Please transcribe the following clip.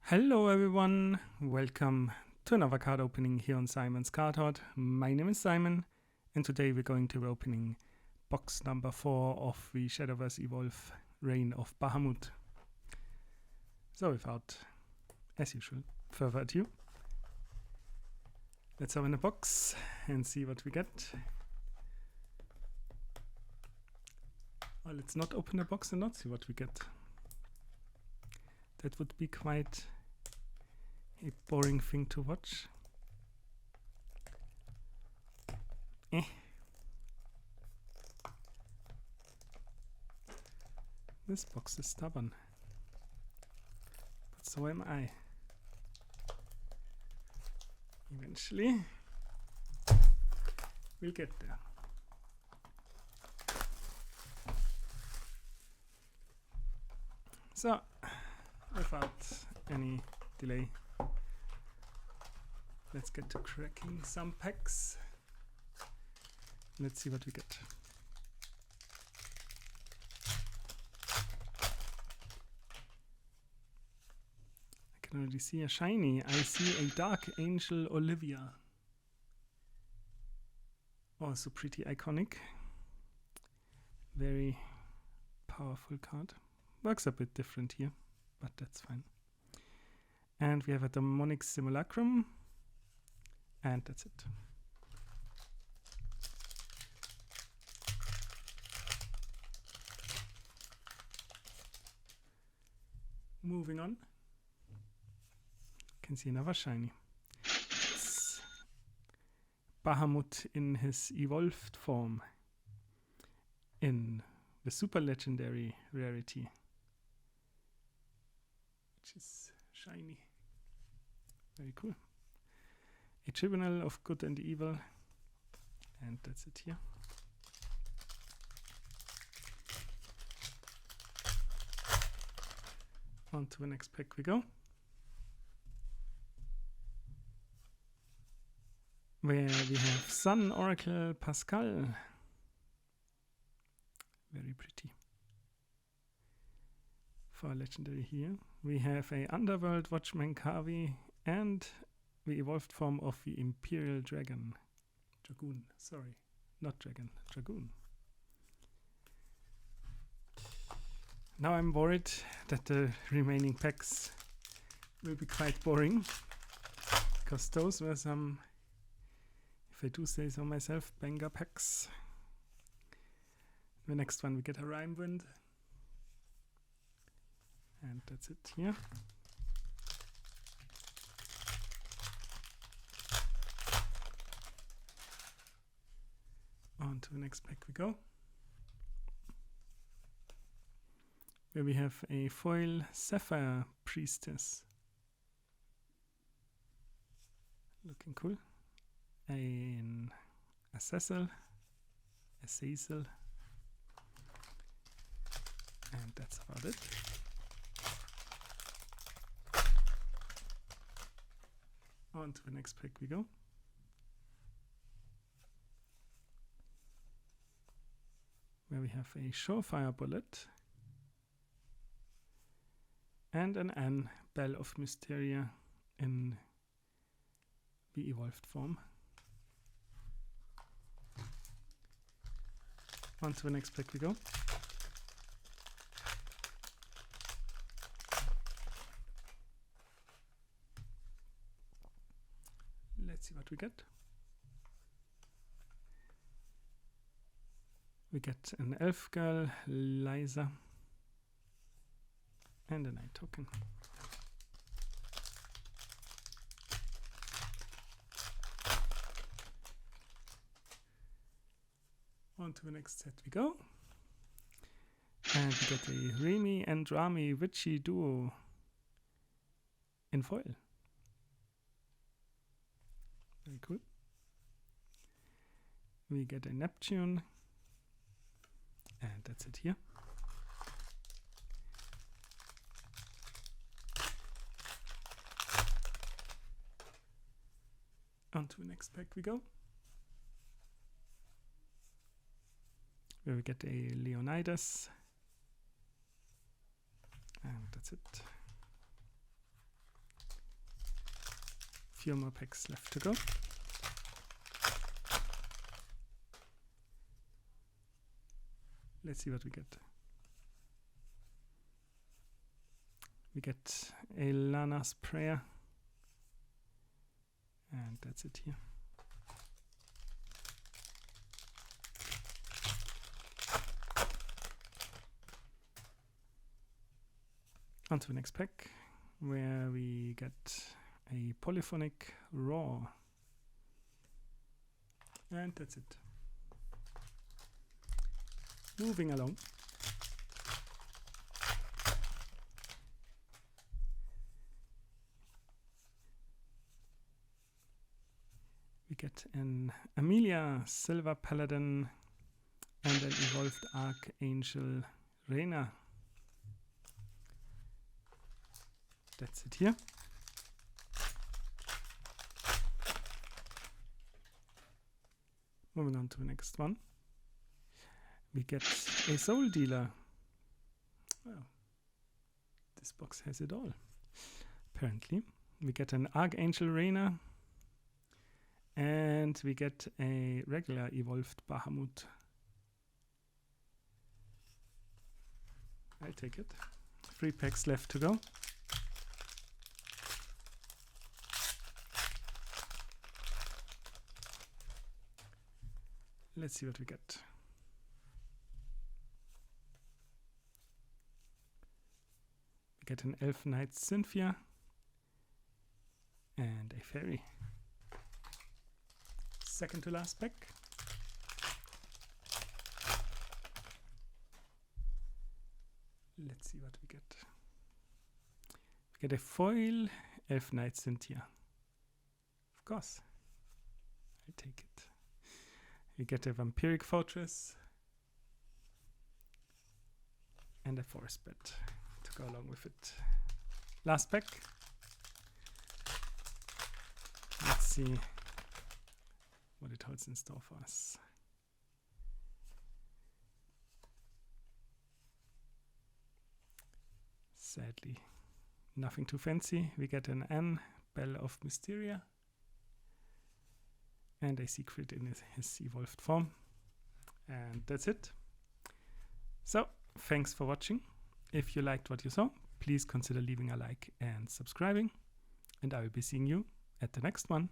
Hello everyone, welcome to another card opening here on Simon's Card Hut. My name is Simon and today we're going to be opening box number 4 of the Shadowverse Evolve Reign of Bahamut. So without, as usual, further ado, let's open the box and see what we get. Or let's not open the box and not see what we get. That would be quite a boring thing to watch. This box is stubborn. But so am I. Eventually, we'll get there. So, without any delay, let's get to cracking some packs. Let's see what we get. I can already see a shiny. I see a Dark Angel Olivia. Also pretty iconic. Very powerful card. Works a bit different here, but that's fine. And we have a Demonic Simulacrum. And that's it. Moving on. Can see another shiny. It's Bahamut in his evolved form. In the super legendary rarity. Which is shiny. Very cool. A tribunal of good and evil. And that's it here. On to the next pack we go. Where we have Sun Oracle Pascal. Very pretty. For a legendary here. We have a Underworld Watchman Kavi and the evolved form of the Imperial Dragon. Dragoon, sorry. Not Dragon, Dragoon. Now I'm worried that the remaining packs will be quite boring. Because those were some, if I do say so myself, banger packs. The next one we get a Rime Wind. And that's it here. On to the next pack we go. Where we have a foil Sapphire Priestess. Looking cool. A Cecil. A Cecil. And that's about it. On to the next pack we go. Where we have a Surefire Bullet and an Bell of Mysteria in the evolved form. On to the next pack we go. Let's see what we get. We get an Elf Girl, Liza, and a Night Token. On to the next set we go. And we get a Remy and Rami Witchy duo in foil. Very cool. We get a Neptune. And that's it here. On to the next pack we go. Where we get a Leonidas. And that's it. few more packs left to go. Let's see what we get. We get a Lana's Prayer. And that's it here. On to the next pack, where we get a Polyphonic Raw. And that's it. Moving along. We get an Amelia Silver Paladin and an Evolved Archangel Reina. That's it here. Moving on to the next one. We get a Soul Dealer. Well, this box has it all, apparently. We get an Archangel Reina. And we get a regular Evolved Bahamut. I'll take it. 3 packs left to go. Let's see what we get. We get an Elf Knight Cynthia and a Fairy. Second to last pack. Let's see what we get. We get a foil Elf Knight Cynthia. Of course. I'll take it. We get a Vampiric Fortress and a Forest Bed to go along with it. Last pack. Let's see what it holds in store for us. Sadly, nothing too fancy. We get an Anne, Belle of Mysteria, and a secret in his evolved form. And that's it. So, thanks for watching. If you liked what you saw, please consider leaving a like and subscribing. And I will be seeing you at the next one.